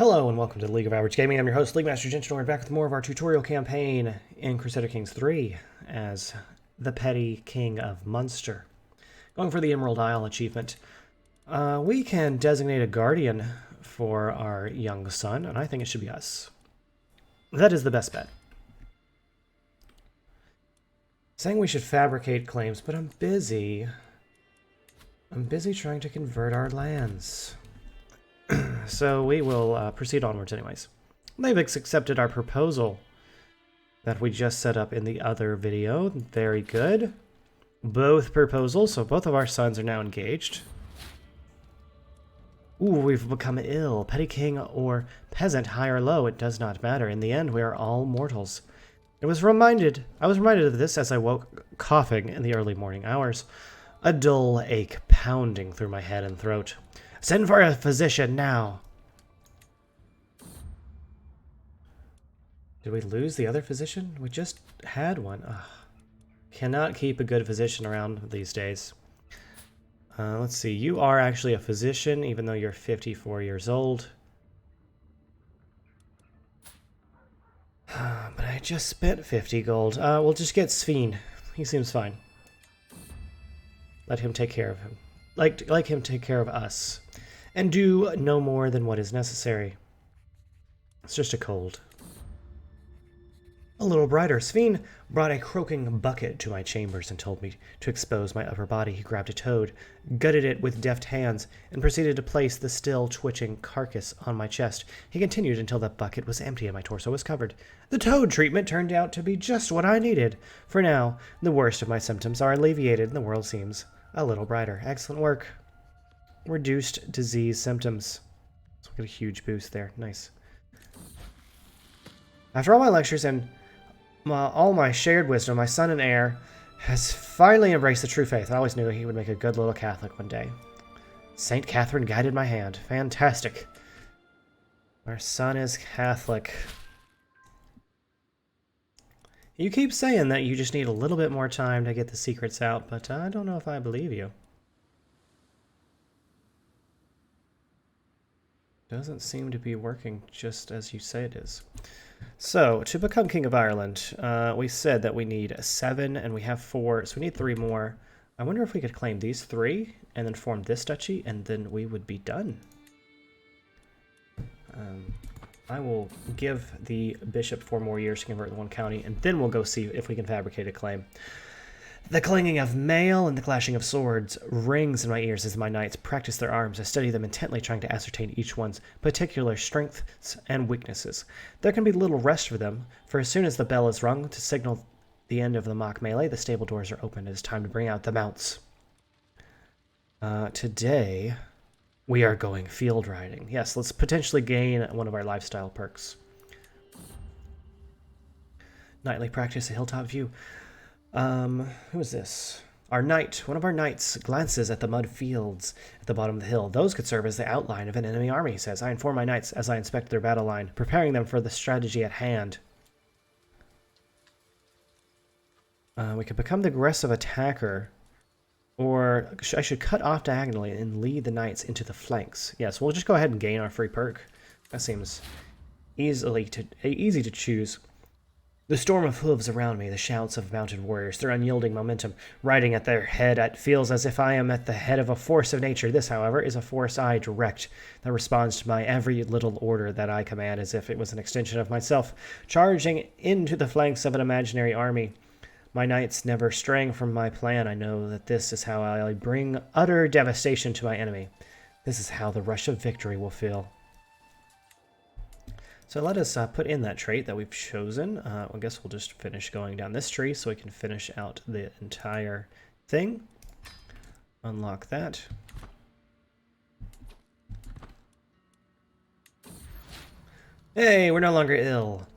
Hello and welcome to the League of Average Gaming. I'm your host, League Master Gentleman. We're back with more of our tutorial campaign in Crusader Kings 3 as the Petty King of Munster. Going for the Emerald Isle achievement. We can designate a guardian for our young son, and I think it should be us. That is the best bet. Saying we should fabricate claims, but I'm busy. I'm busy trying to convert our lands. So we will proceed onwards anyways. They've accepted our proposal that we just set up in the other video. Very good. Both proposals, so both of our sons are now engaged. Ooh, we've become ill. Petty king or peasant, high or low, it does not matter. In the end, we are all mortals. I was reminded of this as I woke coughing in the early morning hours. A dull ache pounding through my head and throat. Send for a physician now. Did we lose the other physician? We just had one. Ugh. Cannot keep a good physician around these days. Let's see. You are actually a physician, even though you're 54 years old. But I just spent 50 gold. We'll just get Sven. He seems fine. Let him take care of him. Like him take care of us. And do no more than what is necessary. It's just a cold. A little brighter. Sven brought a croaking bucket to my chambers and told me to expose my upper body. He grabbed a toad, gutted it with deft hands, and proceeded to place the still twitching carcass on my chest. He continued until the bucket was empty and my torso was covered. The toad treatment turned out to be just what I needed. For now, the worst of my symptoms are alleviated and the world seems a little brighter. Excellent work. Reduced disease symptoms. So we get a huge boost there. Nice. After all my lectures and all my shared wisdom, my son and heir has finally embraced the true faith. I always knew he would make a good little Catholic one day. Saint Catherine guided my hand. Fantastic. Our son is Catholic. You keep saying that you just need a little bit more time to get the secrets out, but I don't know if I believe you. Doesn't seem to be working just as you say it is. So, to become King of Ireland, we said that we need 7, and we have 4, so we need 3 more. I wonder if we could claim these 3, and then form this duchy, and then we would be done. I will give the bishop 4 more years to convert the one county, and then we'll go see if we can fabricate a claim. The clanging of mail and the clashing of swords rings in my ears as my knights practice their arms. I study them intently, trying to ascertain each one's particular strengths and weaknesses. There can be little rest for them, for as soon as the bell is rung to signal the end of the mock melee, the stable doors are opened. It is time to bring out the mounts. Today, we are going field riding. Yes, let's potentially gain one of our lifestyle perks. Nightly practice, a hilltop view. Who is this? Our knight. One of our knights glances at the mud fields at the bottom of the hill. Those could serve as the outline of an enemy army, he says. I inform my knights as I inspect their battle line, preparing them for the strategy at hand. We could become the aggressive attacker, or I should cut off diagonally and lead the knights into the flanks. Yes, we'll just go ahead and gain our free perk. That seems easy to choose. The storm of hooves around me, the shouts of mounted warriors, their unyielding momentum, riding at their head, it feels as if I am at the head of a force of nature. This, however, is a force I direct that responds to my every little order that I command as if it was an extension of myself, charging into the flanks of an imaginary army. My knights never straying from my plan. I know that this is how I bring utter devastation to my enemy. This is how the rush of victory will feel. So let us put in that trait that we've chosen. I guess we'll just finish going down this tree so we can finish out the entire thing. Unlock that. Hey, we're no longer ill.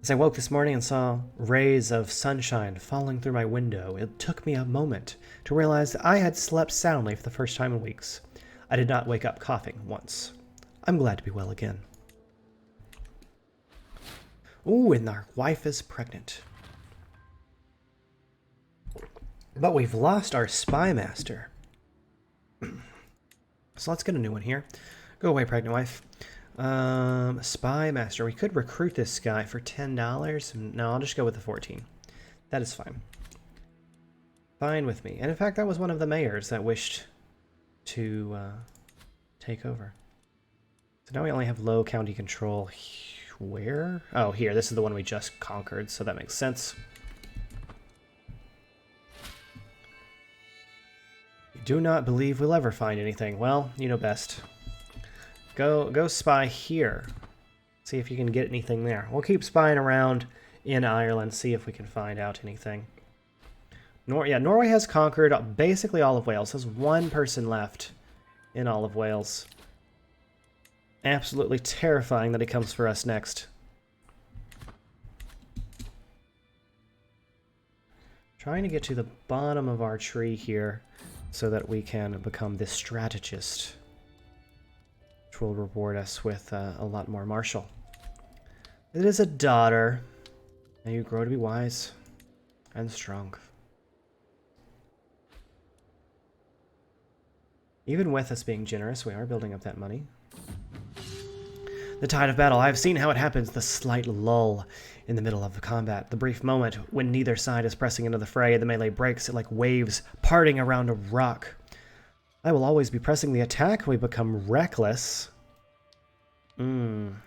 As I woke this morning and saw rays of sunshine falling through my window, it took me a moment to realize that I had slept soundly for the first time in weeks. I did not wake up coughing once. I'm glad to be well again. Ooh, and our wife is pregnant. But we've lost our spy master. So let's get a new one here. Go away, pregnant wife. Spy Master. We could recruit this guy for $10. No, I'll just go with the 14. That is fine. Fine with me. And in fact, that was one of the mayors that wished to take over. So now we only have low county control. Where? Oh, here. This is the one we just conquered, so that makes sense. You do not believe we'll ever find anything. Well, you know best. Go spy here. See if you can get anything there. We'll keep spying around in Ireland, see if we can find out anything. Norway has conquered basically all of Wales. There's one person left in all of Wales. Absolutely terrifying that he comes for us next. Trying to get to the bottom of our tree here so that we can become this strategist, which will reward us with a lot more martial. It is a daughter. May you grow to be wise and strong. Even with us being generous, we are building up that money. The tide of battle. I have seen how it happens. The slight lull in the middle of the combat. The brief moment when neither side is pressing into the fray. The melee breaks it like waves parting around a rock. I will always be pressing the attack. We become reckless. Time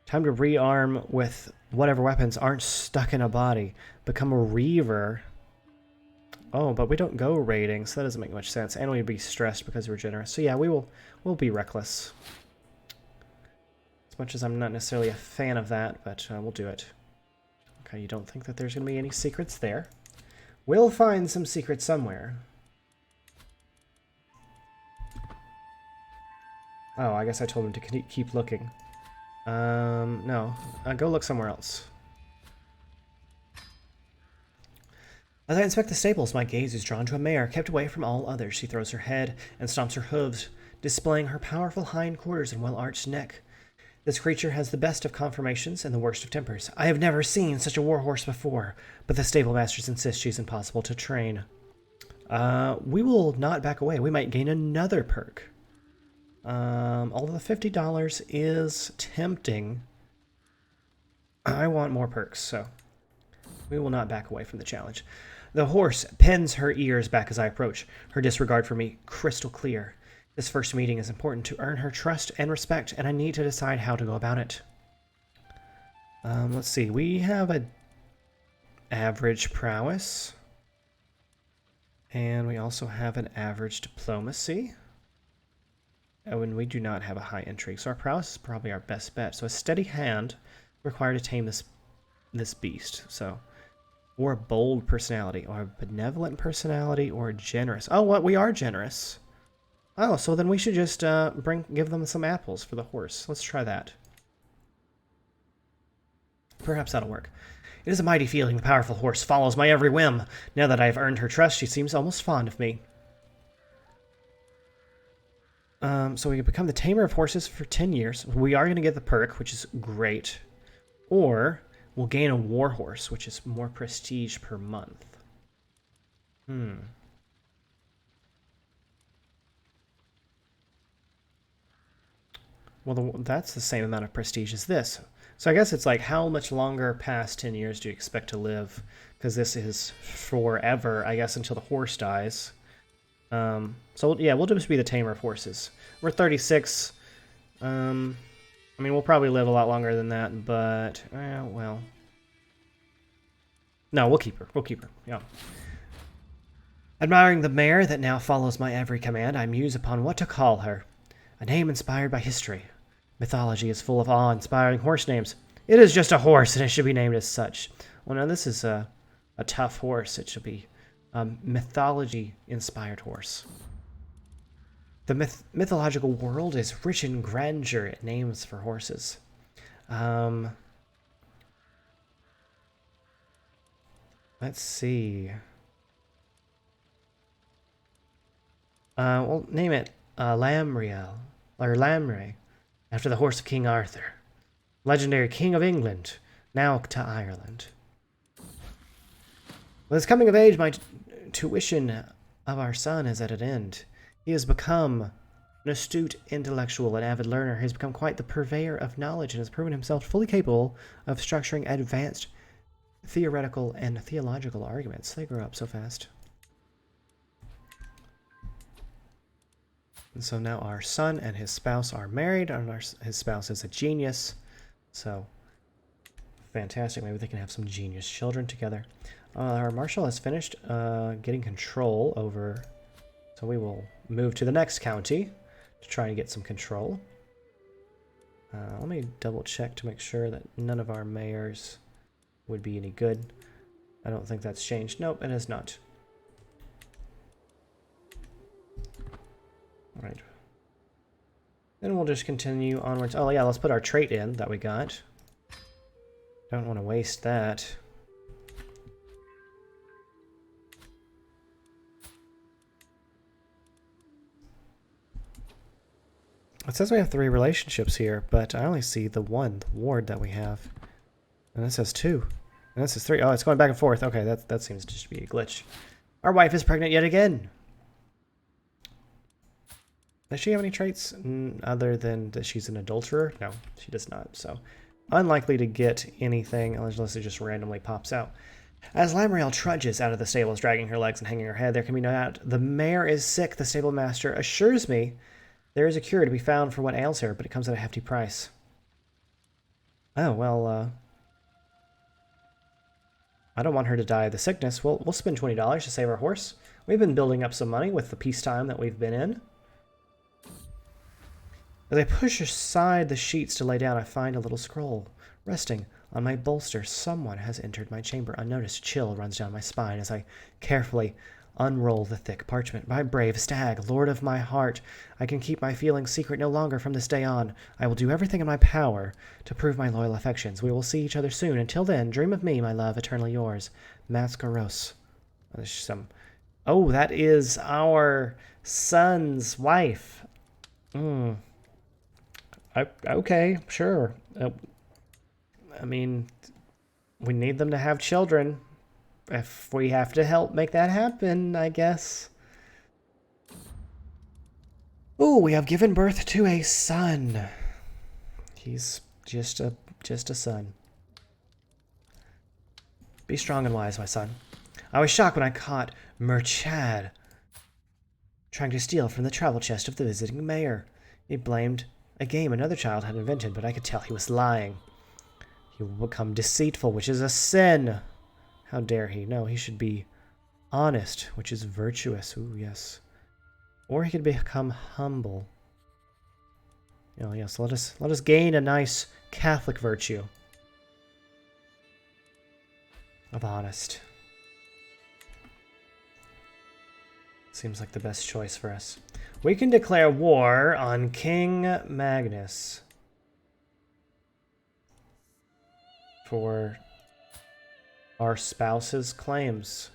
to rearm with whatever weapons aren't stuck in a body. Become a reaver. Oh, but we don't go raiding, so that doesn't make much sense. And we'd be stressed because we're generous. So yeah, we'll be reckless. As much as I'm not necessarily a fan of that, but we'll do it. Okay, you don't think that there's going to be any secrets there? We'll find some secrets somewhere. Oh, I guess I told him to keep looking. No. Go look somewhere else. As I inspect the stables, my gaze is drawn to a mare kept away from all others. She throws her head and stomps her hooves, displaying her powerful hindquarters and well-arched neck. This creature has the best of conformations and the worst of tempers. I have never seen such a warhorse before, but the stable masters insist she's impossible to train. We will not back away. We might gain another perk. Although the $50 is tempting, I want more perks, so we will not back away from the challenge. The horse pins her ears back as I approach, her disregard for me crystal clear. This first meeting is important to earn her trust and respect, and I need to decide how to go about it. Let's see. We have an average prowess, and we also have an average diplomacy. Oh, and we do not have a high intrigue, so our prowess is probably our best bet. So a steady hand required to tame this beast. So, or a bold personality, or a benevolent personality, or a generous. Oh, what? We are generous. Oh, so then we should just give them some apples for the horse. Let's try that. Perhaps that'll work. It is a mighty feeling. The powerful horse follows my every whim. Now that I've earned her trust, she seems almost fond of me. So we can become the tamer of horses for 10 years. We are going to get the perk, which is great. Or we'll gain a war horse, which is more prestige per month. Well, that's the same amount of prestige as this. So I guess it's like, how much longer past 10 years do you expect to live? Because this is forever, I guess, until the horse dies. So yeah, we'll just be the tamer of horses. We're 36. I mean, we'll probably live a lot longer than that, but, well. No, we'll keep her. We'll keep her, yeah. Admiring the mare that now follows my every command, I muse upon what to call her. A name inspired by history. Mythology is full of awe-inspiring horse names. It is just a horse, and it should be named as such. Well, now this is a tough horse. It should be a mythology-inspired horse. The mythological world is rich in grandeur in names for horses. Let's see. We'll name it Lamriel, or Lamray, after the horse of King Arthur, legendary King of England, now to Ireland. With his coming of age, my tuition of our son is at an end. He has become An astute intellectual and avid learner, he has become quite the purveyor of knowledge and has proven himself fully capable of structuring advanced theoretical and theological arguments. They grow up so fast. And so now our son and his spouse are married, and his spouse is a genius. So, fantastic. Maybe they can have some genius children together. Our marshal has finished getting control over... So we will move to the next county to try and get some control. Let me double check to make sure that none of our mayors would be any good. I don't think that's changed. Nope, it has not. Alright. Then we'll just continue onwards. Oh yeah, let's put our trait in that we got. Don't want to waste that. It says we have 3 relationships here, but I only see the one ward that we have. And this says 2. And this is 3. Oh, it's going back and forth. Okay, that seems to just be a glitch. Our wife is pregnant yet again. Does she have any traits other than that she's an adulterer? No, she does not. So, unlikely to get anything unless it just randomly pops out. As Lamriel trudges out of the stables, dragging her legs and hanging her head, there can be no doubt the mare is sick. The stable master assures me there is a cure to be found for what ails her, but it comes at a hefty price. Oh, well, I don't want her to die of the sickness. We'll spend $20 to save our horse. We've been building up some money with the peacetime that we've been in. As I push aside the sheets to lay down, I find a little scroll. Resting on my bolster, someone has entered my chamber. Unnoticed chill runs down my spine as I carefully unroll the thick parchment. My brave stag, lord of my heart, I can keep my feelings secret no longer from this day on. I will do everything in my power to prove my loyal affections. We will see each other soon. Until then, dream of me, my love, eternally yours. Mascaros. There's some... Oh, that is our son's wife. Okay, sure. I mean, we need them to have children. If we have to help make that happen, I guess. Ooh, we have given birth to a son. He's just a son. Be strong and wise, my son. I was shocked when I caught Murchad trying to steal from the travel chest of the visiting mayor. He blamed a game another child had invented, but I could tell he was lying. He will become deceitful, which is a sin. How dare he? No, he should be honest, which is virtuous. Ooh, yes. Or he could become humble. Oh, yes, let us gain a nice Catholic virtue of honest. Seems like the best choice for us. We can declare war on King Magnus for our spouse's claims.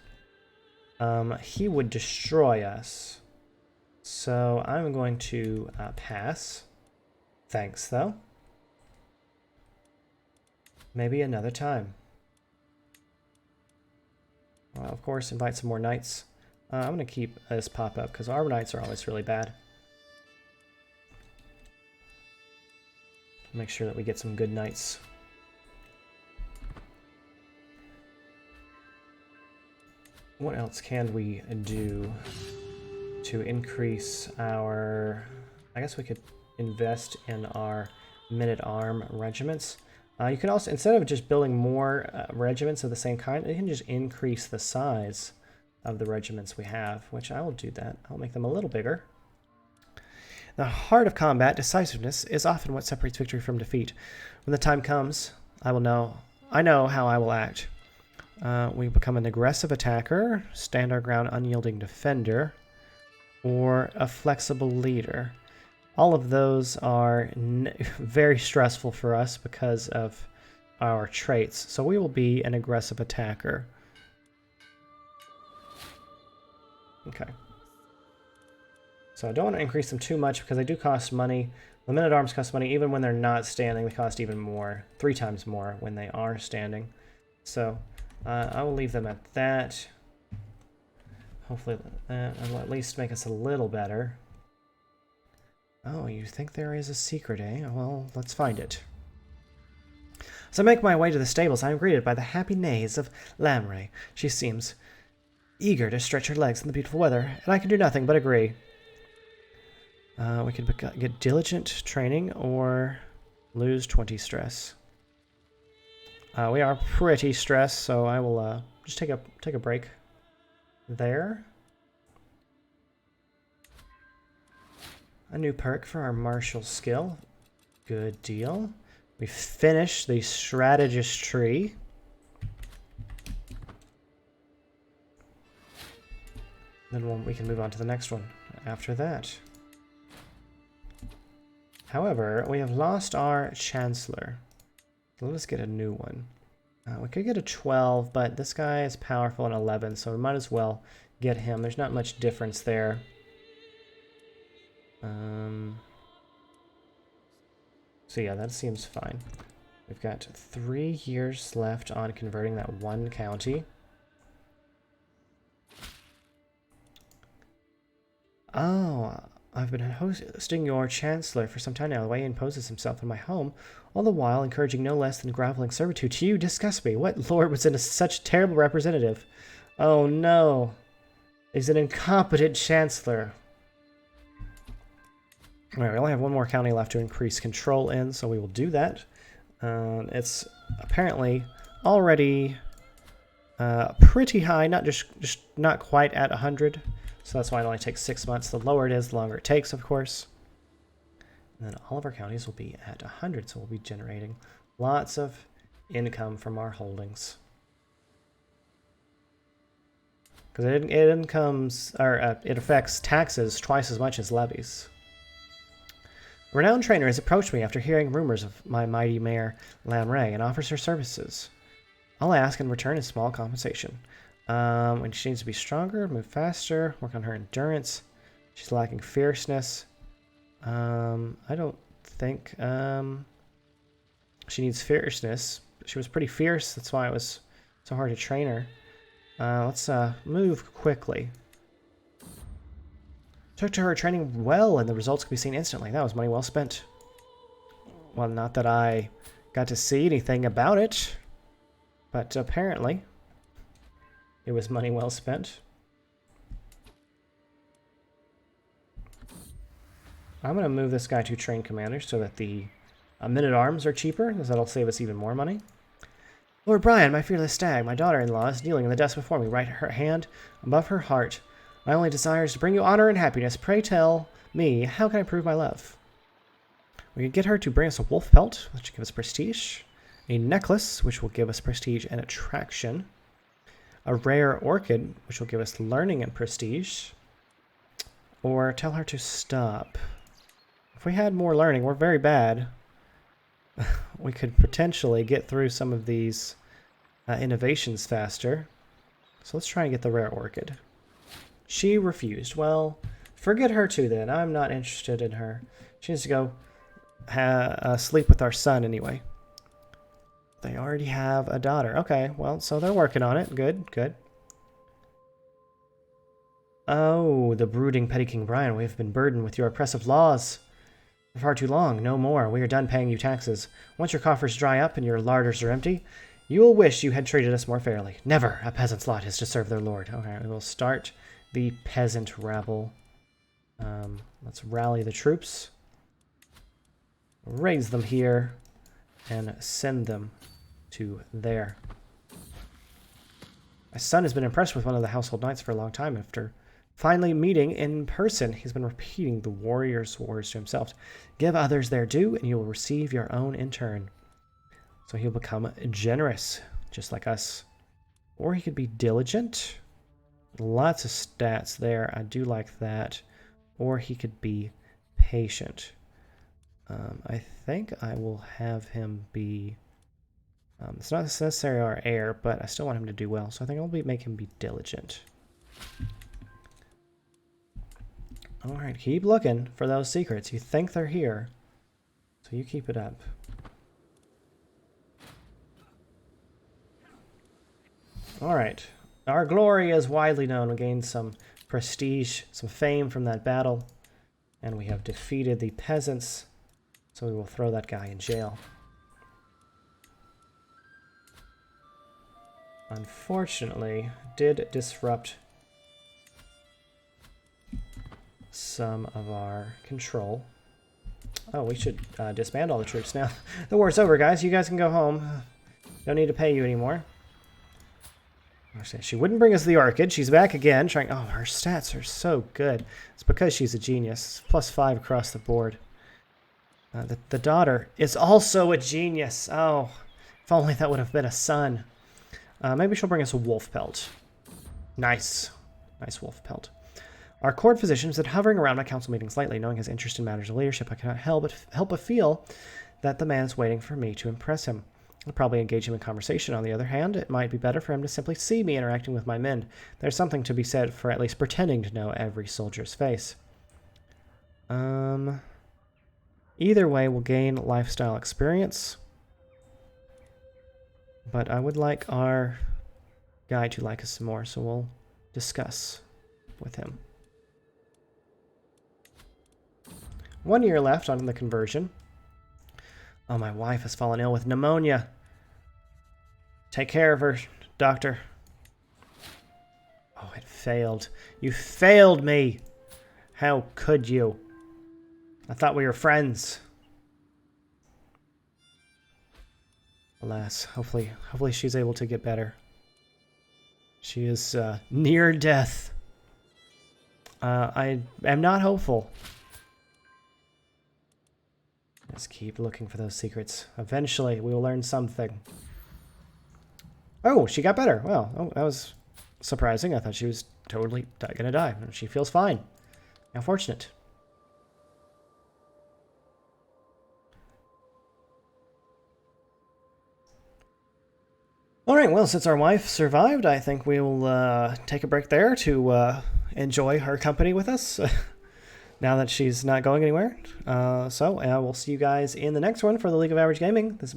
He would destroy us. So I'm going to pass. Thanks, though. Maybe another time. Well, of course, invite some more knights. I'm going to keep this pop up because our knights are always really bad. Make sure that we get some good knights. What else can we do to increase our... I guess we could invest in our men-at-arm regiments. You can also, instead of just building more regiments of the same kind, you can just increase the size of the regiments we have, which I will do that. I'll make them a little bigger. The heart of combat, decisiveness, is often what separates victory from defeat. When the time comes, I know how I will act. We become an aggressive attacker, stand our ground, unyielding defender, or a flexible leader. All of those are very stressful for us because of our traits. So we will be an aggressive attacker. Okay. So I don't want to increase them too much because they do cost money. The men-at-arms cost money even when they're not standing. They cost even more, 3 times more when they are standing. So I will leave them at that. Hopefully that will at least make us a little better. Oh, you think there is a secret, eh? Well, let's find it. As I make my way to the stables, I am greeted by the happy neighs of Lamray. She seems eager to stretch her legs in the beautiful weather, and I can do nothing but agree. We can get diligent training or lose 20 stress. We are pretty stressed, so I will just take a break there. A new perk for our martial skill. Good deal. We finished the strategist tree. Then we can move on to the next one after that. However, we have lost our Chancellor. Let us get a new one. We could get a 12, but this guy is powerful in 11, so we might as well get him. There's not much difference there. So yeah, that seems fine. We've got 3 years left on converting that one county. Oh, I've been hosting your Chancellor for some time now. The way he imposes himself in my home, all the while encouraging no less than groveling servitude to you, disgust me. What lord would send us such terrible representative? Oh no. He's an incompetent Chancellor. Alright, we only have one more county left to increase control in, so we will do that. It's apparently already pretty high, not just not quite at 100. So that's why it only takes 6 months. The lower it is, the longer it takes, of course. And then all of our counties will be at 100, so we'll be generating lots of income from our holdings. Because it affects taxes twice as much as levies. A renowned trainer has approached me after hearing rumors of my mighty mare, Lamray, and offers her services. All I ask in return is small compensation. When she needs to be stronger, move faster, work on her endurance. She's lacking fierceness. I don't think she needs fierceness. She was pretty fierce, that's why it was so hard to train her. Let's move quickly. Took to her training well, and the results could be seen instantly. That was money well spent. Well, not that I got to see anything about it, but apparently it was money well spent. I'm going to move this guy to train commander so that the men-at-arms are cheaper, because that'll save us even more money. Lord Brian, my fearless stag, my daughter-in-law, is kneeling in the dust before me, right her hand above her heart. My only desire is to bring you honor and happiness. Pray tell me, how can I prove my love? We can get her to bring us a wolf pelt, which will give us prestige. A necklace, which will give us prestige and attraction. A rare orchid, which will give us learning and prestige. Or tell her to stop. If we had more learning, we're very bad. We could potentially get through some of these innovations faster. So let's try and get the rare orchid. She refused. Well, forget her too then. I'm not interested in her. She needs to go sleep with our son anyway. They already have a daughter. Okay, well, so they're working on it. Good, good. Oh, the brooding petty King Brian, we have been burdened with your oppressive laws for far too long. No more. We are done paying you taxes. Once your coffers dry up and your larders are empty, you will wish you had treated us more fairly. Never a peasant's lot is to serve their lord. Okay, we will start the peasant rabble. Let's rally the troops. Raise them here and send them to there. My son has been impressed with one of the household knights for a long time. After finally meeting in person, he's been repeating the warrior's words to himself. Give others their due, and you will receive your own in turn. So he'll become generous, just like us. Or he could be diligent. Lots of stats there. I do like that. Or he could be patient. I think I will have him be... it's not necessarily our heir, but I still want him to do well. So I think I'll make him be diligent. Alright, keep looking for those secrets. You think they're here. So you keep it up. Alright. Our glory is widely known. We gained some prestige, some fame from that battle. And we have defeated the peasants, so we will throw that guy in jail. Unfortunately, did disrupt some of our control. Oh, we should disband all the troops now. The war's over, guys. You guys can go home. Don't need to pay you anymore. She wouldn't bring us the orchid. She's back again, trying... Oh, her stats are so good. It's because she's a genius. +5 across the board. The daughter is also a genius. Oh, if only that would have been a son. Maybe she'll bring us a wolf pelt. Nice. Nice wolf pelt. Our court physician has been hovering around my council meetings lately. Knowing his interest in matters of leadership, I cannot help but feel that the man is waiting for me to impress him. I'll probably engage him in conversation. On the other hand, it might be better for him to simply see me interacting with my men. There's something to be said for at least pretending to know every soldier's face. Either way, we'll gain lifestyle experience. But I would like our guy to like us some more, so we'll discuss with him. 1 year left on the conversion. Oh, my wife has fallen ill with pneumonia. Take care of her, doctor. Oh, it failed. You failed me. How could you? I thought we were friends. Alas, hopefully she's able to get better. She is near death. I am not hopeful. Let's keep looking for those secrets. Eventually, we will learn something. Oh, she got better. Well, oh, that was surprising. I thought she was totally gonna die. She feels fine. How fortunate. Alright, well, since our wife survived, I think we'll take a break there to enjoy her company with us. Now that she's not going anywhere. So we'll see you guys in the next one for the League of Average Gaming. This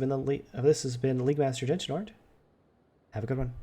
has been League Master Genshnord. Have a good one.